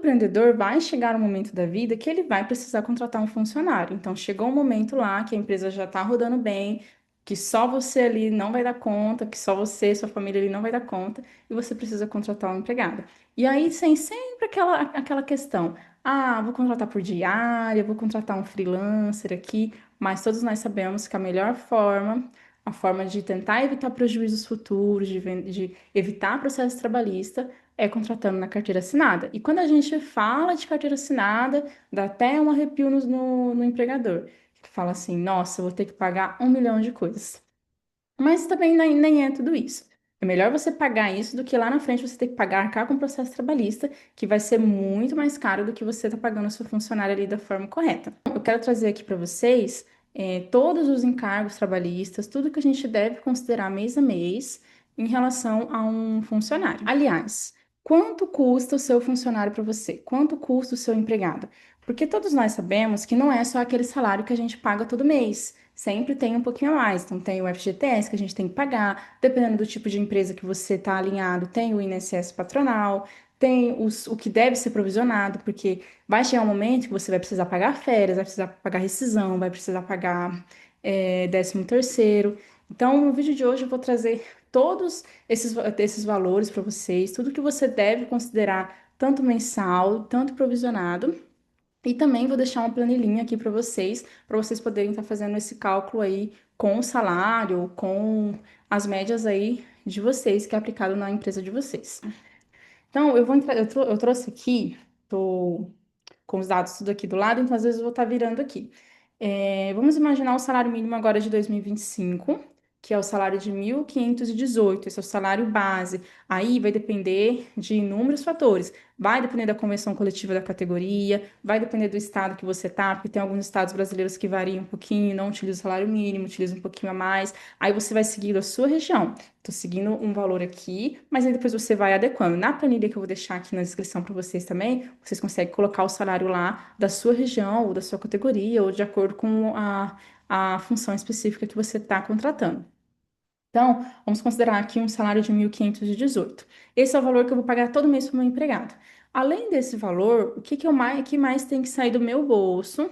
empreendedor vai chegar um momento da vida que ele vai precisar contratar um funcionário. Então, chegou um momento lá que a empresa já está rodando bem, que só você ali não vai dar conta, que só você, sua família ali não vai dar conta, e você precisa contratar um empregado. E aí, tem sempre aquela questão: ah, vou contratar por diária, vou contratar um freelancer aqui, mas todos nós sabemos que a melhor forma, a forma de tentar evitar prejuízos futuros, de evitar processo trabalhista, é contratando na carteira assinada. E quando a gente fala de carteira assinada, dá até um arrepio no empregador. Ele fala assim: nossa, eu vou ter que pagar 1 milhão de coisas. Mas também nem é tudo isso. É melhor você pagar isso do que lá na frente você ter que pagar arcar com o processo trabalhista, que vai ser muito mais caro do que você está pagando a sua funcionária ali da forma correta. Eu quero trazer aqui para vocês todos os encargos trabalhistas, tudo que a gente deve considerar mês a mês em relação a um funcionário. Aliás, quanto custa o seu funcionário para você? Quanto custa o seu empregado? Porque todos nós sabemos que não é só aquele salário que a gente paga todo mês. Sempre tem um pouquinho a mais. Então, tem o FGTS que a gente tem que pagar, dependendo do tipo de empresa que você está alinhado, tem o INSS patronal, tem o que deve ser provisionado, porque vai chegar um momento que você vai precisar pagar férias, vai precisar pagar rescisão, vai precisar pagar 13º. Então, no vídeo de hoje eu vou trazer todos esses valores para vocês, tudo que você deve considerar, tanto mensal, tanto provisionado. E também vou deixar uma planilhinha aqui para vocês poderem estar fazendo esse cálculo aí com o salário, com as médias aí de vocês, que é aplicado na empresa de vocês. Então, eu vou entrar, eu trouxe aqui, tô com os dados tudo aqui do lado, então às vezes eu vou estar virando aqui. Vamos imaginar o salário mínimo agora de 2025, que é o salário de 1.518. Esse é o salário base. Aí vai depender de inúmeros fatores. Vai depender da convenção coletiva da categoria, vai depender do estado que você tá, porque tem alguns estados brasileiros que variam um pouquinho, não utilizam o salário mínimo, utilizam um pouquinho a mais. Aí você vai seguindo a sua região. Estou seguindo um valor aqui, mas aí depois você vai adequando. Na planilha que eu vou deixar aqui na descrição para vocês também, vocês conseguem colocar o salário lá da sua região, ou da sua categoria, ou de acordo com a função específica que você está contratando. Então, vamos considerar aqui um salário de 1.518. Esse é o valor que eu vou pagar todo mês para o meu empregado. Além desse valor, o que mais tem que sair do meu bolso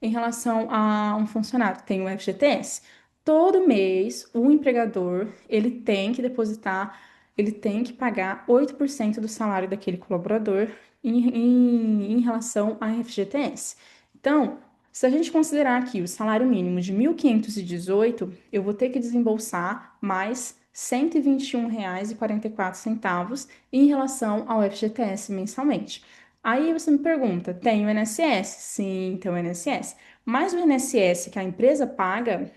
em relação a um funcionário? Tem o FGTS. Todo mês, o empregador, ele tem que depositar, ele tem que pagar 8% do salário daquele colaborador em relação a FGTS. Então, se a gente considerar aqui o salário mínimo de 1.518, eu vou ter que desembolsar mais R$ 121,44 em relação ao FGTS mensalmente. Aí você me pergunta, tem o INSS? Sim, tem o INSS. Mas o INSS que a empresa paga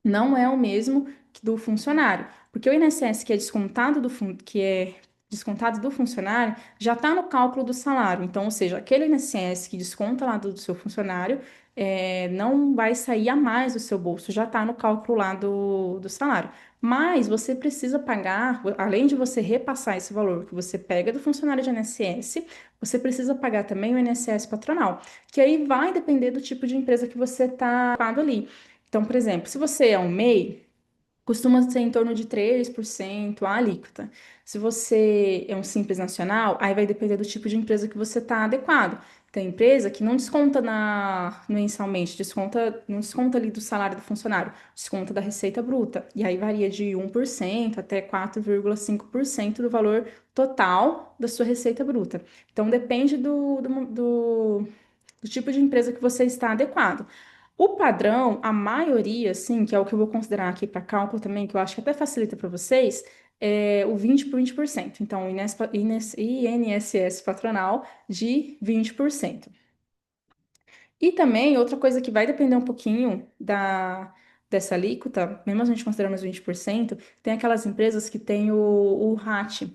não é o mesmo que do funcionário, porque o INSS que é descontado do funcionário já está no cálculo do salário. Então, ou seja, aquele INSS que desconta lá do seu funcionário não vai sair a mais do seu bolso, já está no cálculo lá do salário. Mas você precisa pagar, além de você repassar esse valor que você pega do funcionário de INSS, você precisa pagar também o INSS patronal, que aí vai depender do tipo de empresa que você está ali. Então, por exemplo, se você é um MEI, costuma ser em torno de 3% a alíquota. Se você é um simples nacional, aí vai depender do tipo de empresa que você está adequado. Tem empresa que não desconta mensalmente, não desconta ali do salário do funcionário, desconta da receita bruta. E aí varia de 1% até 4,5% do valor total da sua receita bruta. Então depende do tipo de empresa que você está adequado. O padrão, a maioria, sim, que é o que eu vou considerar aqui para cálculo também, que eu acho que até facilita para vocês, é o 20 por 20%. Então, INSS patronal de 20%. E também, outra coisa que vai depender um pouquinho dessa alíquota, mesmo a gente considerando os 20%, tem aquelas empresas que têm o RAT,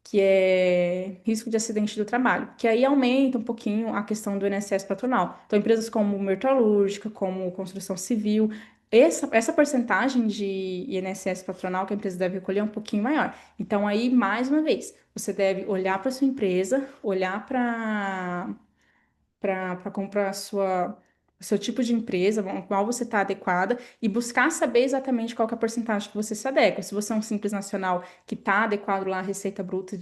que é risco de acidente do trabalho, que aí aumenta um pouquinho a questão do INSS patronal. Então, empresas como metalúrgica, como construção civil, essa porcentagem de INSS patronal que a empresa deve recolher é um pouquinho maior. Então, aí, mais uma vez, você deve olhar para sua empresa, olhar para comprar o seu tipo de empresa, ao qual você está adequada, e buscar saber exatamente qual que é a porcentagem que você se adequa. Se você é um simples nacional que está adequado lá à receita bruta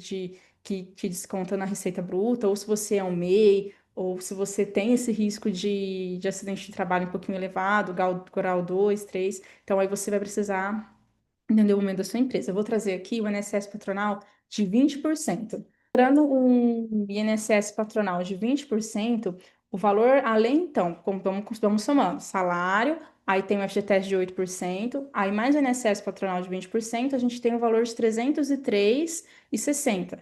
que te desconta na receita bruta, ou se você é um MEI, ou se você tem esse risco de acidente de trabalho um pouquinho elevado, grau 2, 3. Então, aí você vai precisar entender o momento da sua empresa. Eu vou trazer aqui o INSS patronal de 20%. Dando um INSS patronal de 20%, o valor, além, então, vamos somando, salário, aí tem o FGTS de 8%, aí mais o INSS patronal de 20%, a gente tem o valor de 303,60.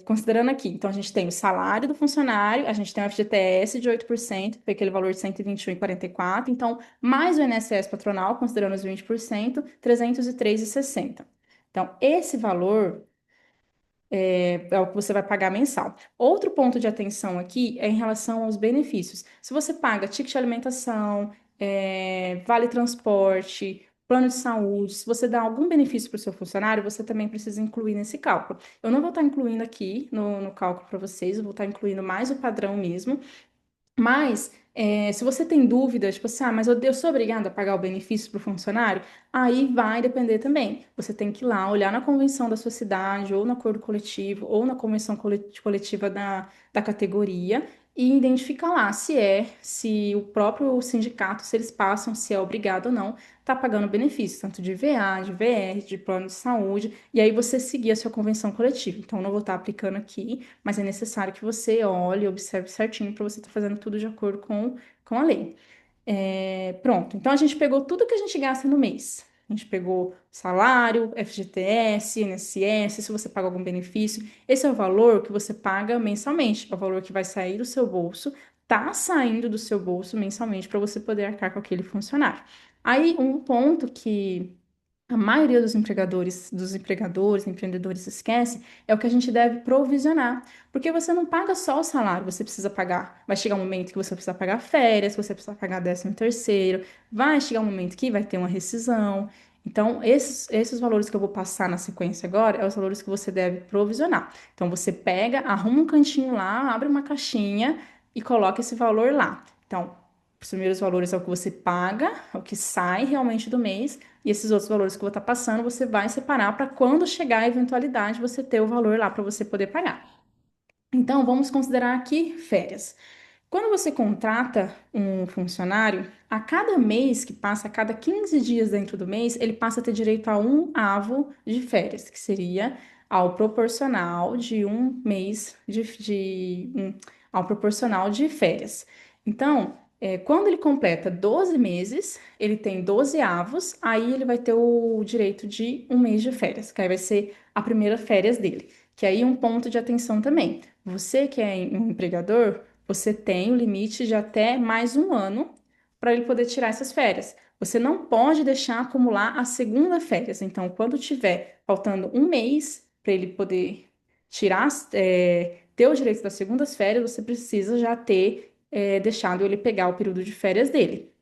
Considerando aqui, então a gente tem o salário do funcionário, a gente tem o FGTS de 8%, que foi aquele valor de 121,44, então mais o INSS patronal, considerando os 20%, 303,60. Então, esse valor é o que você vai pagar mensal. Outro ponto de atenção aqui é em relação aos benefícios. Se você paga ticket de alimentação, vale transporte, plano de saúde, se você dá algum benefício para o seu funcionário, você também precisa incluir nesse cálculo. Eu não vou estar incluindo aqui no cálculo para vocês, eu vou estar incluindo mais o padrão mesmo, mas, se você tem dúvidas, tipo assim, mas eu sou obrigada a pagar o benefício para o funcionário, aí vai depender também. Você tem que ir lá, olhar na convenção da sua cidade, ou no acordo coletivo, ou na convenção coletiva da categoria, e identificar lá se o próprio sindicato, se eles passam, se é obrigado ou não, tá pagando benefício, tanto de VA, de VR, de plano de saúde, e aí você seguir a sua convenção coletiva. Então, eu não vou estar aplicando aqui, mas é necessário que você olhe e observe certinho para você estar fazendo tudo de acordo com a lei. Pronto, então a gente pegou tudo que a gente gasta no mês. A gente pegou salário, FGTS, INSS, se você paga algum benefício. Esse é o valor que você paga mensalmente, é o valor que vai sair do seu bolso, tá saindo do seu bolso mensalmente para você poder arcar com aquele funcionário. Aí, um ponto que a maioria dos empregadores, empreendedores esquece, é o que a gente deve provisionar. Porque você não paga só o salário, você precisa pagar. Vai chegar um momento que você precisa pagar férias, que você precisa pagar 13º, vai chegar um momento que vai ter uma rescisão. Então, esses valores que eu vou passar na sequência agora, é os valores que você deve provisionar. Então, você pega, arruma um cantinho lá, abre uma caixinha e coloca esse valor lá. Então, os primeiros valores é o que você paga, é o que sai realmente do mês. E esses outros valores que eu vou estar passando, você vai separar para quando chegar a eventualidade você ter o valor lá para você poder pagar. Então, vamos considerar aqui férias. Quando você contrata um funcionário, a cada mês que passa, a cada 15 dias dentro do mês, ele passa a ter direito a um avo de férias, que seria ao proporcional de um mês ao proporcional de férias. Então, quando ele completa 12 meses, ele tem 12 avos, aí ele vai ter o direito de um mês de férias, que aí vai ser a primeira férias dele. Que aí um ponto de atenção também. Você que é um empregador, você tem o limite de até mais um ano para ele poder tirar essas férias. Você não pode deixar acumular a segunda férias. Então, quando tiver faltando um mês para ele poder tirar, ter o direito das segundas férias, você precisa já ter deixado ele pegar o período de férias dele.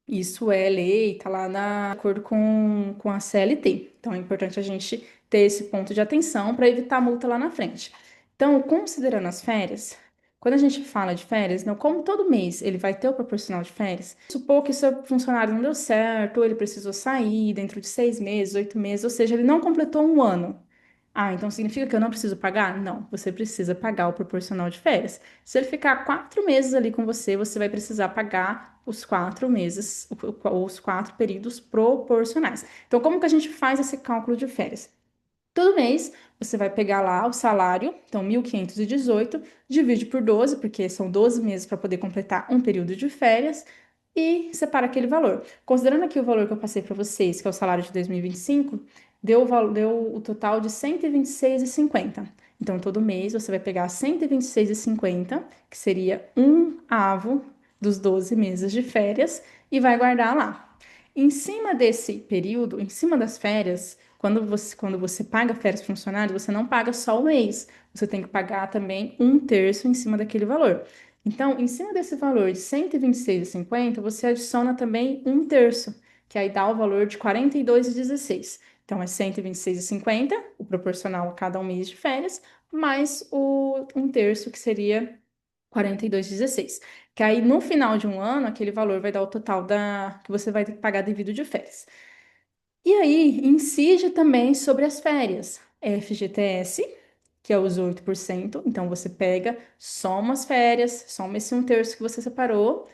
Isso é lei, está lá de acordo com a CLT. Então é importante a gente ter esse ponto de atenção para evitar multa lá na frente. Então, considerando as férias, quando a gente fala de férias, não, como todo mês ele vai ter o proporcional de férias, supor que seu funcionário não deu certo, ou ele precisou sair dentro de 6 meses, 8 meses, ou seja, ele não completou um ano. Ah, então significa que eu não preciso pagar? Não, você precisa pagar o proporcional de férias. Se ele ficar 4 meses ali com você, você vai precisar pagar os 4 meses, os 4 períodos proporcionais. Então, como que a gente faz esse cálculo de férias? Todo mês você vai pegar lá o salário, então 1.518, divide por 12, porque são 12 meses para poder completar um período de férias, e separa aquele valor. Considerando aqui o valor que eu passei para vocês, que é o salário de 2025, deu o total de 126,50. Então, todo mês você vai pegar 126,50, que seria um avo dos 12 meses de férias, e vai guardar lá. Em cima desse período, em cima das férias, quando você paga férias funcionários, você não paga só o mês, você tem que pagar também um terço em cima daquele valor. Então, em cima desse valor de 126,50, você adiciona também um terço, que aí dá o valor de 42,16. Então, é 126,50, o proporcional a cada um mês de férias, mais o um terço, que seria 42,16. Que aí, no final de um ano, aquele valor vai dar o total que você vai ter que pagar devido de férias. E aí, incide também sobre as férias. FGTS, que é os 8%. Então, você pega, soma as férias, soma esse um terço que você separou,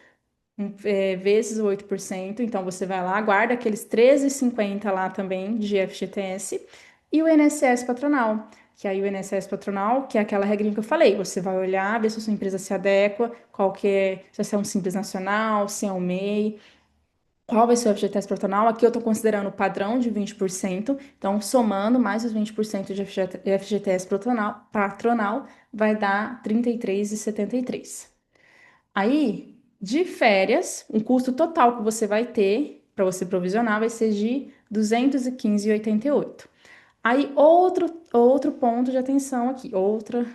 vezes o 8%. Então, você vai lá, guarda aqueles 13,50 lá também de FGTS e o INSS patronal. Que aí o INSS patronal, que é aquela regrinha que eu falei, você vai olhar, ver se a sua empresa se adequa, qual que é, se é um Simples Nacional, se é um MEI, qual vai ser o FGTS patronal. Aqui eu estou considerando o padrão de 20%, então somando mais os 20% de FGTS patronal, vai dar 33,73. Aí, de férias, o custo total que você vai ter para você provisionar vai ser de 215,88. Aí, outro ponto de atenção aqui, outra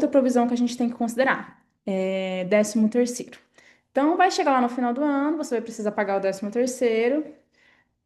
provisão que a gente tem que considerar, 13º. Então, vai chegar lá no final do ano, você vai precisar pagar o 13º,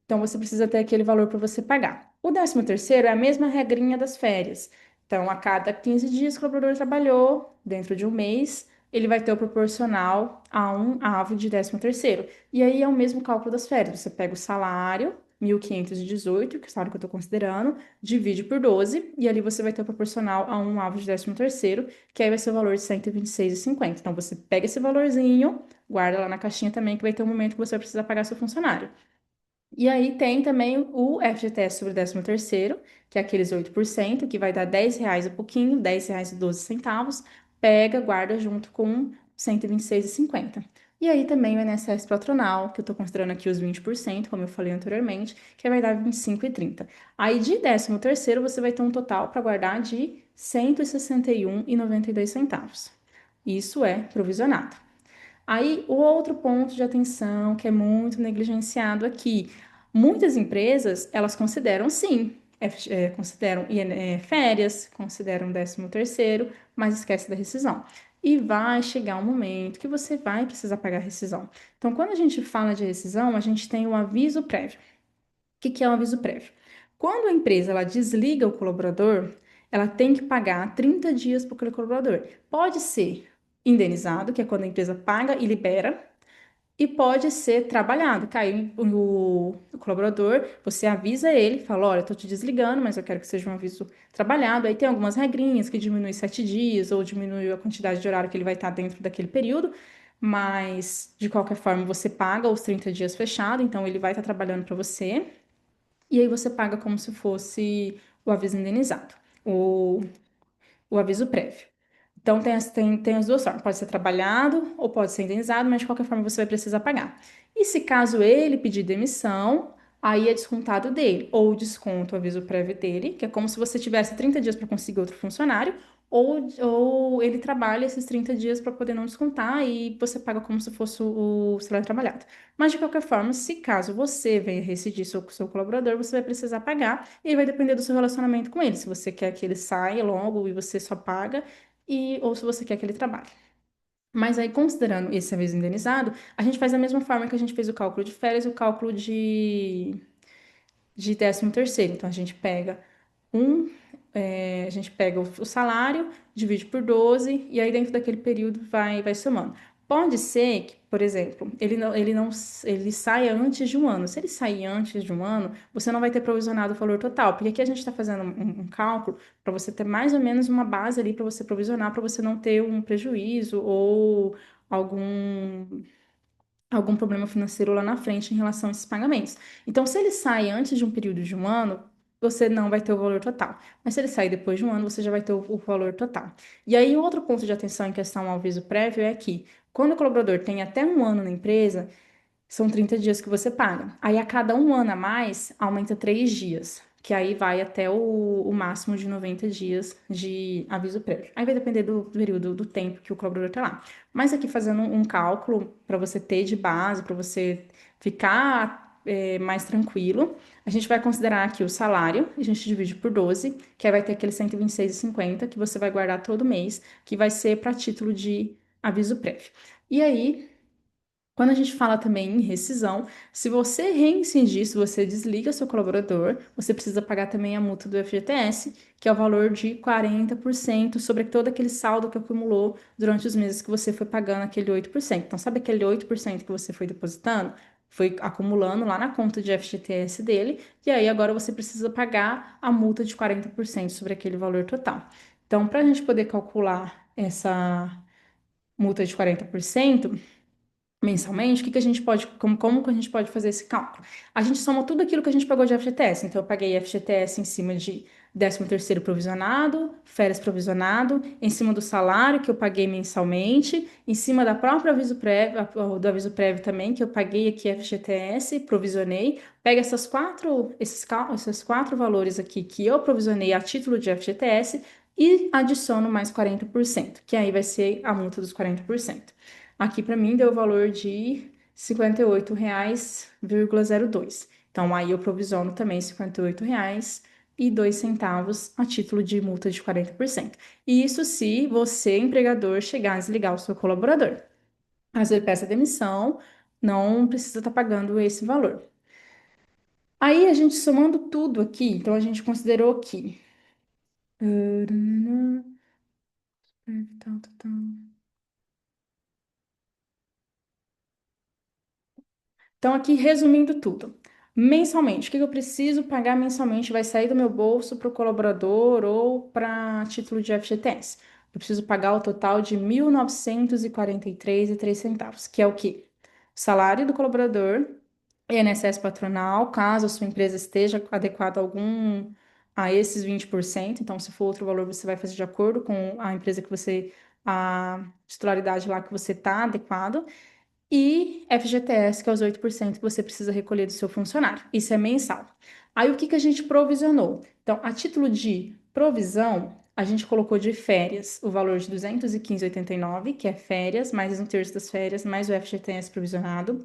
então, você precisa ter aquele valor para você pagar. O 13º é a mesma regrinha das férias. Então, a cada 15 dias que o colaborador trabalhou, dentro de um mês, ele vai ter o proporcional a um avo de 13º. E aí é o mesmo cálculo das férias. Você pega o salário, 1.518, que é o salário que eu estou considerando, divide por 12, e ali você vai ter o proporcional a um avo de 13º, que aí vai ser o valor de 126,50. Então, você pega esse valorzinho, guarda lá na caixinha também, que vai ter um momento que você vai precisar pagar seu funcionário. E aí tem também o FGTS sobre o 13º, que é aqueles 8%, que vai dar R$ 10 a pouquinho, R$ 10,12. Pega, guarda junto com 126,50. E aí também o INSS patronal, que eu estou considerando aqui os 20%, como eu falei anteriormente, que vai dar 25,30. Aí de 13º você vai ter um total para guardar de R$ 161,92. Isso é provisionado. Aí, o outro ponto de atenção que é muito negligenciado aqui, muitas empresas, elas consideram sim, consideram férias, consideram 13º, mas esquece da rescisão. E vai chegar um momento que você vai precisar pagar a rescisão. Então, quando a gente fala de rescisão, a gente tem um aviso prévio. O que é um aviso prévio? Quando a empresa ela desliga o colaborador, ela tem que pagar 30 dias para aquele colaborador. Pode ser indenizado, que é quando a empresa paga e libera, e pode ser trabalhado. Caiu o colaborador, você avisa ele, fala: olha, estou te desligando, mas eu quero que seja um aviso trabalhado. Aí tem algumas regrinhas que diminui 7 dias ou diminui a quantidade de horário que ele vai estar dentro daquele período, mas de qualquer forma você paga os 30 dias fechado, então ele vai estar trabalhando para você. E aí você paga como se fosse o aviso indenizado, o aviso prévio. Então, tem as duas formas. Pode ser trabalhado ou pode ser indenizado, mas de qualquer forma você vai precisar pagar. E se caso ele pedir demissão, aí é descontado dele. Ou desconto o aviso prévio dele, que é como se você tivesse 30 dias para conseguir outro funcionário, ou ele trabalha esses 30 dias para poder não descontar e você paga como se fosse o salário trabalhado. Mas de qualquer forma, se caso você venha rescindir seu colaborador, você vai precisar pagar e vai depender do seu relacionamento com ele. Se você quer que ele saia logo e você só paga, ou se você quer que ele trabalhe. Mas aí, considerando esse aviso indenizado, a gente faz da mesma forma que a gente fez o cálculo de férias e o cálculo de 13º. Então, um, a gente pega o salário, divide por 12, e aí dentro daquele período vai somando. Pode ser que, por exemplo, ele saia antes de um ano. Se ele sair antes de um ano, você não vai ter provisionado o valor total, porque aqui a gente está fazendo um cálculo para você ter mais ou menos uma base ali para você provisionar, para você não ter um prejuízo ou algum algum problema financeiro lá na frente em relação a esses pagamentos. Então, se ele sai antes de um período de um ano, você não vai ter o valor total. Mas se ele sair depois de um ano, você já vai ter o valor total. E aí, outro ponto de atenção em questão ao aviso prévio é que, quando o colaborador tem até um ano na empresa, são 30 dias que você paga. Aí, a cada um ano a mais, aumenta 3 dias, que aí vai até o máximo de 90 dias de aviso prévio. Aí vai depender do período, do tempo que o colaborador está lá. Mas aqui, fazendo um cálculo para você ter de base, para você ficar mais tranquilo, a gente vai considerar aqui o salário, a gente divide por 12, que aí vai ter aquele 126,50 que você vai guardar todo mês, que vai ser para título de aviso prévio. E aí, quando a gente fala também em rescisão, se você reincidir, se você desliga seu colaborador, você precisa pagar também a multa do FGTS, que é o valor de 40% sobre todo aquele saldo que acumulou durante os meses que você foi pagando aquele 8%. Então, sabe aquele 8% que você foi depositando? foi acumulando lá na conta de FGTS dele, e aí agora você precisa pagar a multa de 40% sobre aquele valor total. Então, para a gente poder calcular essa multa de 40% mensalmente, o que que a gente pode, como que a gente pode fazer esse cálculo? A gente soma tudo aquilo que a gente pagou de FGTS. Então, eu paguei FGTS em cima de 13º provisionado, férias provisionado, em cima do salário que eu paguei mensalmente, em cima da própria aviso prévio, do aviso prévio também, que eu paguei aqui FGTS, provisionei. Pega esses quatro valores aqui que eu provisionei a título de FGTS e adiciono mais 40%, que aí vai ser a multa dos 40%. Aqui para mim deu o valor de R$ 58,02. Então aí eu provisiono também R$ 58,02 a título de multa de 40%. E isso se você, empregador, chegar a desligar o seu colaborador. Caso ele peça demissão, não precisa estar pagando esse valor. Aí a gente somando tudo aqui, então a gente considerou que. Então, aqui resumindo tudo. Mensalmente, o que eu preciso pagar mensalmente vai sair do meu bolso para o colaborador ou para título de FGTS. Eu preciso pagar o total de R$ 1.943,03, que é o quê? Salário do colaborador, INSS patronal, caso a sua empresa esteja adequada a esses 20%. Então, se for outro valor, você vai fazer de acordo com a empresa a titularidade lá que você está adequado e FGTS, que é os 8% que você precisa recolher do seu funcionário. Isso é mensal. Aí o que que a gente provisionou? Então, a título de provisão, a gente colocou de férias o valor de 215,89, que é férias, mais um terço das férias, mais o FGTS provisionado.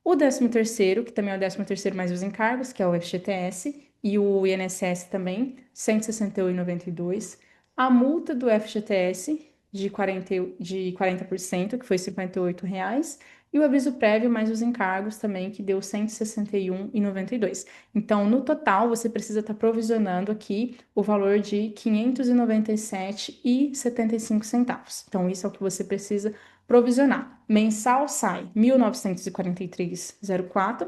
O 13º, que também é o 13º mais os encargos, que é o FGTS, e o INSS também, 161,92. A multa do FGTS de 40%, que foi R$ 58,00, e o aviso prévio mais os encargos também, que deu 161,92. Então, no total, você precisa estar provisionando aqui o valor de R$ 597,75. Então, isso é o que você precisa provisionar. Mensal sai 1.943,04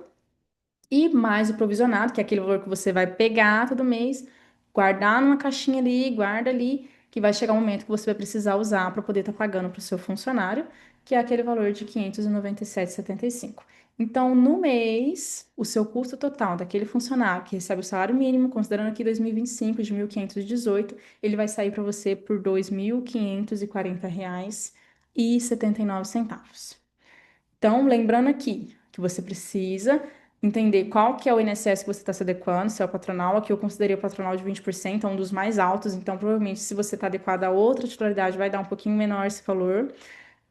e mais o provisionado, que é aquele valor que você vai pegar todo mês, guardar numa caixinha ali, guarda ali, que vai chegar um momento que você vai precisar usar para poder estar pagando para o seu funcionário, que é aquele valor de 597,75. Então, no mês, o seu custo total daquele funcionário que recebe o salário mínimo, considerando aqui 2025 de 1.518, ele vai sair para você por R$ 2.540,79. Então, lembrando aqui que você precisa entender qual que é o INSS que você está se adequando, se é o patronal. Aqui eu considerei o patronal de 20%, é um dos mais altos, então provavelmente se você está adequado a outra titularidade vai dar um pouquinho menor esse valor.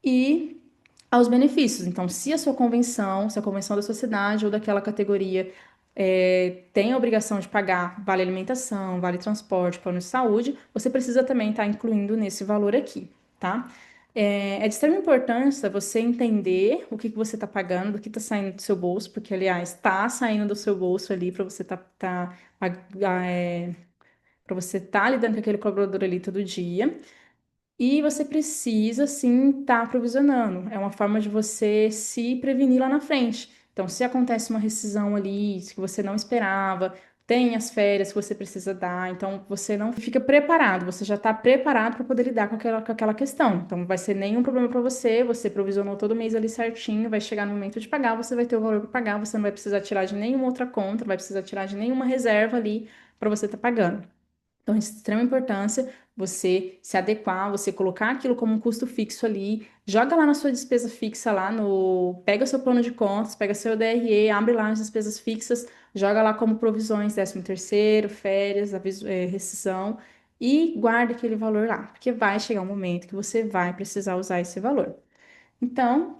E aos benefícios. Então, se a convenção da sociedade ou daquela categoria tem a obrigação de pagar vale alimentação, vale transporte, plano de saúde, você precisa também estar incluindo nesse valor aqui, tá? É de extrema importância você entender o que que você está pagando, do que está saindo do seu bolso, porque, aliás, está saindo do seu bolso ali para você para você estar lidando com aquele colaborador ali todo dia. E você precisa, sim, estar provisionando. É uma forma de você se prevenir lá na frente. Então, se acontece uma rescisão ali que você não esperava, tem as férias que você precisa dar, então você não fica preparado, você já está preparado para poder lidar com aquela questão. Então, não vai ser nenhum problema para você, você provisionou todo mês ali certinho, vai chegar no momento de pagar, você vai ter o valor para pagar, você não vai precisar tirar de nenhuma outra conta, não vai precisar tirar de nenhuma reserva ali para você estar pagando. Então, é de extrema importância você se adequar, você colocar aquilo como um custo fixo ali, joga lá na sua despesa fixa lá no, pega o seu plano de contas, pega seu DRE, abre lá as despesas fixas, joga lá como provisões, 13º, férias, rescisão e guarda aquele valor lá, porque vai chegar um momento que você vai precisar usar esse valor. Então,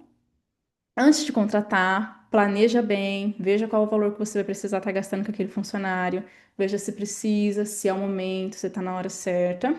antes de contratar, planeja bem, veja qual o valor que você vai precisar estar gastando com aquele funcionário, veja se precisa, se é o momento, se está na hora certa.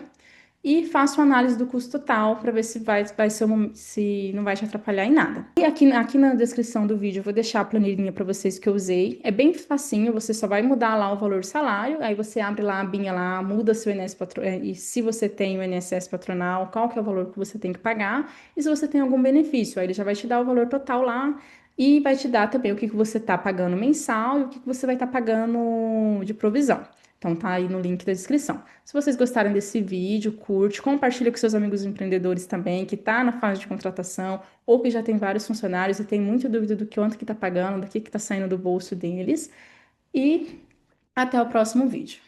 E faça uma análise do custo total para ver se vai ser se não vai te atrapalhar em nada. E aqui na descrição do vídeo eu vou deixar a planilhinha para vocês que eu usei. É bem facinho, você só vai mudar lá o valor do salário, aí você abre lá a abinha lá, muda seu INSS e se você tem o INSS patronal, qual que é o valor que você tem que pagar, e se você tem algum benefício, aí ele já vai te dar o valor total lá, E vai te dar também o que que você está pagando mensal e o que que você vai estar pagando de provisão. Então tá aí no link da descrição. Se vocês gostarem desse vídeo, curte, compartilha com seus amigos empreendedores também, que tá na fase de contratação ou que já tem vários funcionários e tem muita dúvida do que quanto que tá pagando, do que tá saindo do bolso deles. E até o próximo vídeo.